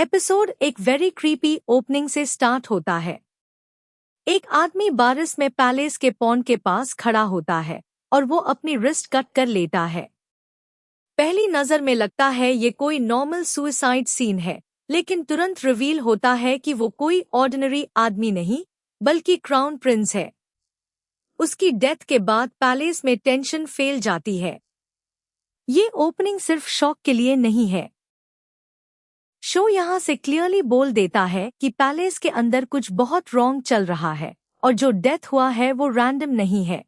Episode एक very creepy opening से start होता है। एक आदमी बारिश में पैलेस के पॉन्ड के पास खड़ा होता है और वो अपनी रिस्ट कट कर लेता है। पहली नजर में लगता है ये कोई नॉर्मल सुसाइड सीन है, लेकिन तुरंत रिवील होता है कि वो कोई ऑर्डिनरी आदमी नहीं बल्कि क्राउन प्रिंस है। उसकी डेथ के बाद पैलेस में टेंशन फैल जाती है। ये ओपनिंग सिर्फ शॉक के लिए नहीं है। शो यहाँ से क्लियरली बोल देता है कि पैलेस के अंदर कुछ बहुत रॉन्ग चल रहा है और जो डेथ हुआ है वो रैंडम नहीं है।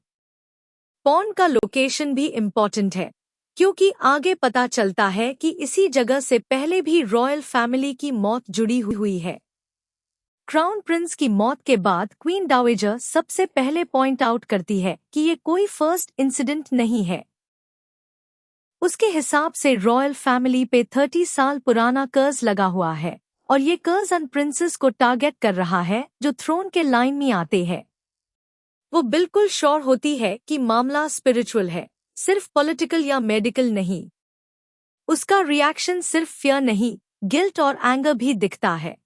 पॉन्ड का लोकेशन भी इम्पोर्टेंट है क्योंकि आगे पता चलता है कि इसी जगह से पहले भी रॉयल फैमिली की मौत जुड़ी हुई है। क्राउन प्रिंस की मौत के बाद क्वीन डावेजर सबसे पहले पॉइंट आउट करती है कि ये कोई फर्स्ट इंसिडेंट नहीं है। उसके हिसाब से रॉयल फैमिली पे 30 साल पुराना कर्ज लगा हुआ है और ये कर्ज अन प्रिंसेस को टारगेट कर रहा है जो थ्रोन के लाइन में आते हैं। वो बिल्कुल श्योर होती है कि मामला स्पिरिचुअल है, सिर्फ पॉलिटिकल या मेडिकल नहीं। उसका रिएक्शन सिर्फ फियर नहीं, गिल्ट और एंगर भी दिखता है।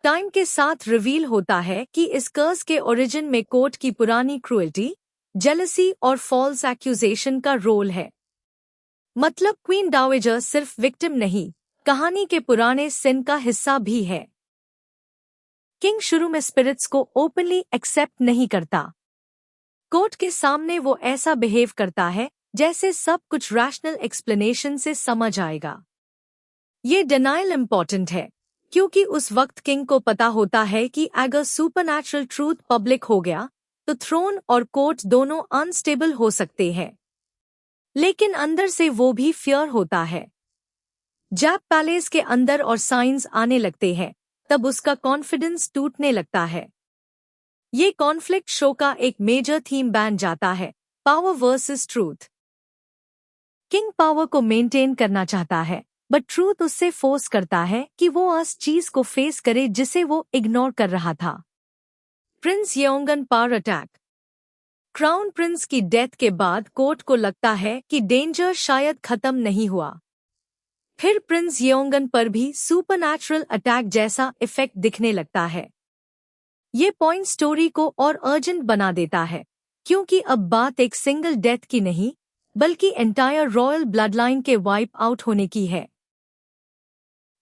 टाइम के साथ रिवील होता है कि इस कर्ज के ओरिजिन में कोर्ट की पुरानी क्रूएल्टी, जेलसी और फॉल्स एक्यूजेशन का रोल है। मतलब क्वीन डावेजर सिर्फ विक्टिम नहीं, कहानी के पुराने सिन का हिस्सा भी है। किंग शुरू में स्पिरिट्स को ओपनली एक्सेप्ट नहीं करता। कोर्ट के सामने वो ऐसा बिहेव करता है जैसे सब कुछ रैशनल एक्सप्लेनेशन से समझ आएगा। ये डिनायल इम्पॉर्टेंट है क्योंकि उस वक्त किंग को पता होता है कि अगर सुपरनैचुरल ट्रूथ पब्लिक हो गया तो थ्रोन और कोर्ट दोनों अनस्टेबल हो सकते हैं। लेकिन अंदर से वो भी फियर होता है। जब पैलेस के अंदर और साइंस आने लगते हैं तब उसका कॉन्फिडेंस टूटने लगता है। ये कॉन्फ्लिक्ट शो का एक मेजर थीम बन जाता है, power versus truth. King power को मेंटेन करना चाहता है बट ट्रूथ उससे फोर्स करता है कि वो उस चीज को फेस करे जिसे वो इग्नोर कर रहा था। Prince Yeongan power attack. Crown prince की डेथ के बाद कोर्ट को लगता है कि डेंजर शायद खत्म नहीं हुआ। फिर प्रिंस येओंगन पर भी सुपरनैचुरल अटैक जैसा इफेक्ट दिखने लगता है। ये पॉइंट स्टोरी को और अर्जेंट बना देता है क्योंकि अब बात एक सिंगल डेथ की नहीं बल्कि एंटायर रॉयल ब्लडलाइन के वाइप आउट होने की है।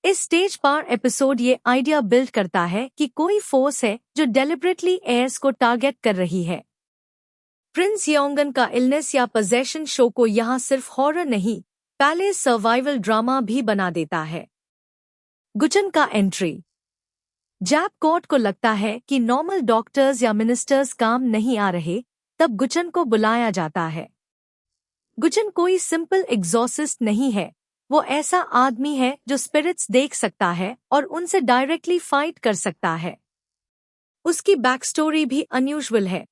इस स्टेज पर एपिसोड ये आइडिया बिल्ड करता है कि कोई फोर्स है जो डेलिबरेटली एयर्स को टारगेट कर रही है। प्रिंस येओंगन का इलनेस या पोजेशन शो को यहाँ सिर्फ हॉरर नहीं, पैलेस सर्वाइवल ड्रामा भी बना देता है। गुचन का एंट्री। जब कोर्ट को लगता है कि नॉर्मल डॉक्टर्स या मिनिस्टर्स काम नहीं आ रहे, तब गुचन को बुलाया जाता है। गुचन कोई सिंपल एग्जॉर्सिस्ट नहीं है, वो ऐसा आदमी है जो स्पिरिट्स देख सकता है और उनसे डायरेक्टली फाइट कर सकता है। उसकी बैक स्टोरी भी अनयूजुअल है।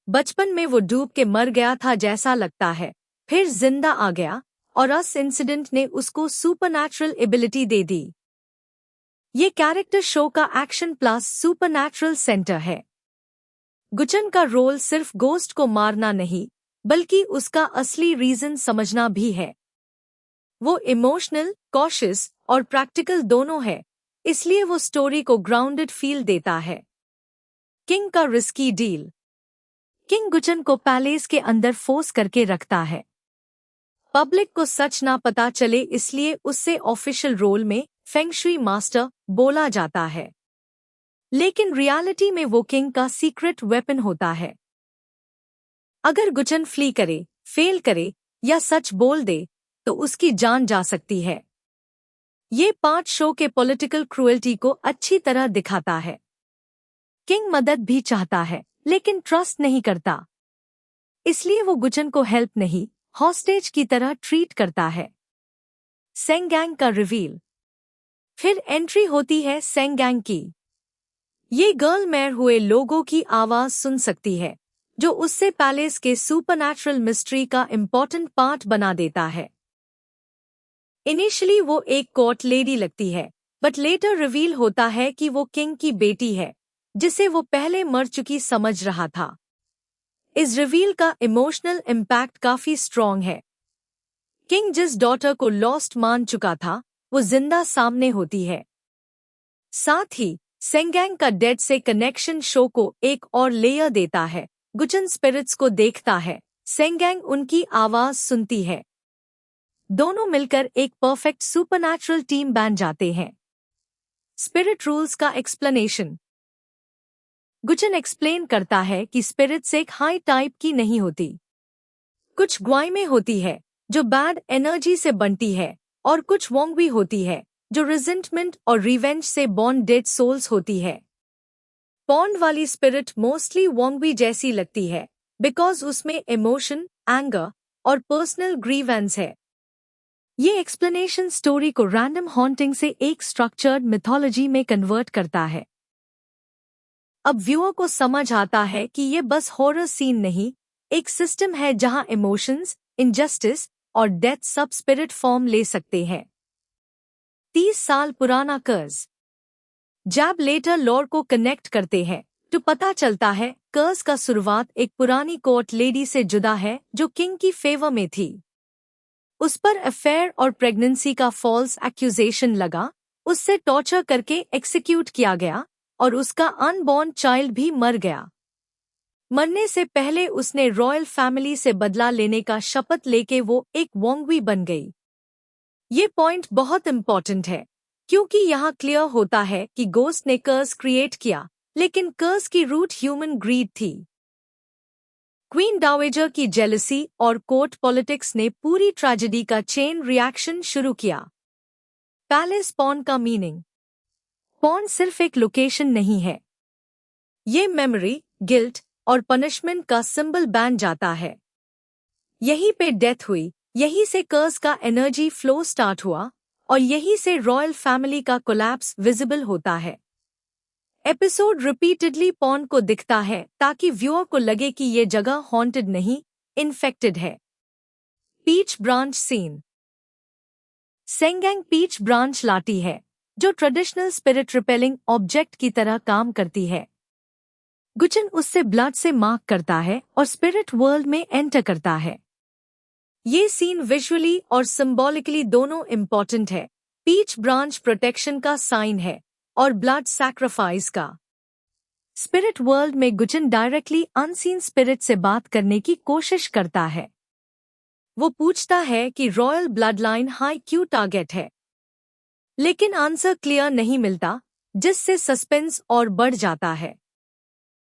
बचपन में वो डूब के मर गया था जैसा लगता है, फिर जिंदा आ गया और उस इंसिडेंट ने उसको सुपरनैचुरल एबिलिटी दे दी। ये कैरेक्टर शो का एक्शन प्लस सुपरनैचुरल सेंटर है। गुचन का रोल सिर्फ गोस्ट को मारना नहीं बल्कि उसका असली रीजन समझना भी है। वो इमोशनल, कॉशियस और प्रैक्टिकल दोनों है, इसलिए वो स्टोरी को ग्राउंडेड फील देता है। किंग का रिस्की डील। किंग गुचन को पैलेस के अंदर फोर्स करके रखता है। पब्लिक को सच ना पता चले इसलिए उससे ऑफिशियल रोल में फेंगशुई मास्टर बोला जाता है। लेकिन रियलिटी में वो किंग का सीक्रेट वेपन होता है। अगर गुचन फ्ली करे, फेल करे या सच बोल दे तो उसकी जान जा सकती है। ये 5 शो के पॉलिटिकल क्रूएल्टी को अच्छी तरह दिखाता है। किंग मदद भी चाहता है लेकिन ट्रस्ट नहीं करता, इसलिए वो गुचन को हेल्प नहीं, हॉस्टेज की तरह ट्रीट करता है। सेंगैंग का रिवील। फिर एंट्री होती है सेंगैंग की। ये गर्ल मैर हुए लोगों की आवाज सुन सकती है जो उससे पैलेस के सुपरनैचुरल मिस्ट्री का इम्पोर्टेंट पार्ट बना देता है। इनिशियली वो एक कोर्ट लेडी लगती है बट लेटर रिवील होता है कि वो किंग की बेटी है जिसे वो पहले मर चुकी समझ रहा था। इस रिवील का इमोशनल इम्पैक्ट काफी स्ट्रॉन्ग है। किंग जिस डॉटर को लॉस्ट मान चुका था वो जिंदा सामने होती है। साथ ही सेंगैंग का डेड से कनेक्शन शो को एक और लेयर देता है। गुचन स्पिरिट्स को देखता है, सेंगैंग उनकी आवाज सुनती है। दोनों मिलकर एक परफेक्ट सुपरनैचुरल टीम बन जाते हैं। स्पिरिट रूल्स का एक्सप्लेनेशन। गुचन एक्सप्लेन करता है कि स्पिरिट्स एक हाई टाइप की नहीं होती। कुछ ग्वाई में होती है जो बैड एनर्जी से बनती है, और कुछ वोंगवी होती है जो रिजेंटमेंट और रिवेंज से बॉर्न डेड सोल्स होती है। पॉन्ड वाली स्पिरिट मोस्टली वोंगवी जैसी लगती है बिकॉज उसमें इमोशन, एंगर और पर्सनल ग्रीवेंस है। ये एक्सप्लेनेशन स्टोरी को रैंडम हॉन्टिंग से एक स्ट्रक्चर्ड मिथोलॉजी में कन्वर्ट करता है। अब व्यूअर को समझ आता है कि ये बस हॉरर सीन नहीं, एक सिस्टम है जहां इमोशंस, इनजस्टिस और डेथ सब स्पिरिट फॉर्म ले सकते हैं। 30 साल पुराना कर्ज। जैब लेटर लॉर को कनेक्ट करते हैं तो पता चलता है कर्ज का शुरुआत एक पुरानी कोर्ट लेडी से जुदा है जो किंग की फेवर में थी। उस पर अफेयर और प्रेगनेंसी का फॉल्स एक्यूजेशन लगा, उससे टॉर्चर करके एक्सिक्यूट किया गया और उसका अनबॉर्न चाइल्ड भी मर गया। मरने से पहले उसने रॉयल फैमिली से बदला लेने का शपथ लेके वो एक वोंगवी बन गई। ये पॉइंट बहुत इंपॉर्टेंट है क्योंकि यहाँ क्लियर होता है कि गोस्ट ने कर्स क्रिएट किया, लेकिन कर्स की रूट ह्यूमन ग्रीड थी। क्वीन डावेजर की जेलसी और कोर्ट पॉलिटिक्स ने पूरी ट्रेजेडी का चेन रिएक्शन शुरू किया। पैलेस पॉन का मीनिंग। पॉन सिर्फ एक लोकेशन नहीं है, ये मेमोरी, गिल्ट और पनिशमेंट का सिंबल बन जाता है। यहीं पे डेथ हुई, यहीं से कर्स का एनर्जी फ्लो स्टार्ट हुआ और यहीं से रॉयल फैमिली का कोलैप्स विजिबल होता है। एपिसोड रिपीटेडली पॉन को दिखता है ताकि व्यूअर को लगे कि ये जगह हॉन्टेड नहीं, इन्फेक्टेड है। Peach branch scene. सेंगैंग पीच ब्रांच लाती है जो ट्रेडिशनल स्पिरिट रिपेलिंग ऑब्जेक्ट की तरह काम करती है। गुचन उससे ब्लड से मार्क करता है और स्पिरिट वर्ल्ड में एंटर करता है। ये सीन विजुअली और सिंबॉलिकली दोनों इम्पॉर्टेंट है। पीच ब्रांच प्रोटेक्शन का साइन है और ब्लड सैक्रिफाइस का। स्पिरिट वर्ल्ड में गुचन डायरेक्टली अनसीन स्पिरिट से बात करने की कोशिश करता है। वो पूछता है कि रॉयल ब्लड लाइन हाई क्यों टारगेट है, लेकिन आंसर क्लियर नहीं मिलता, जिससे सस्पेंस और बढ़ जाता है।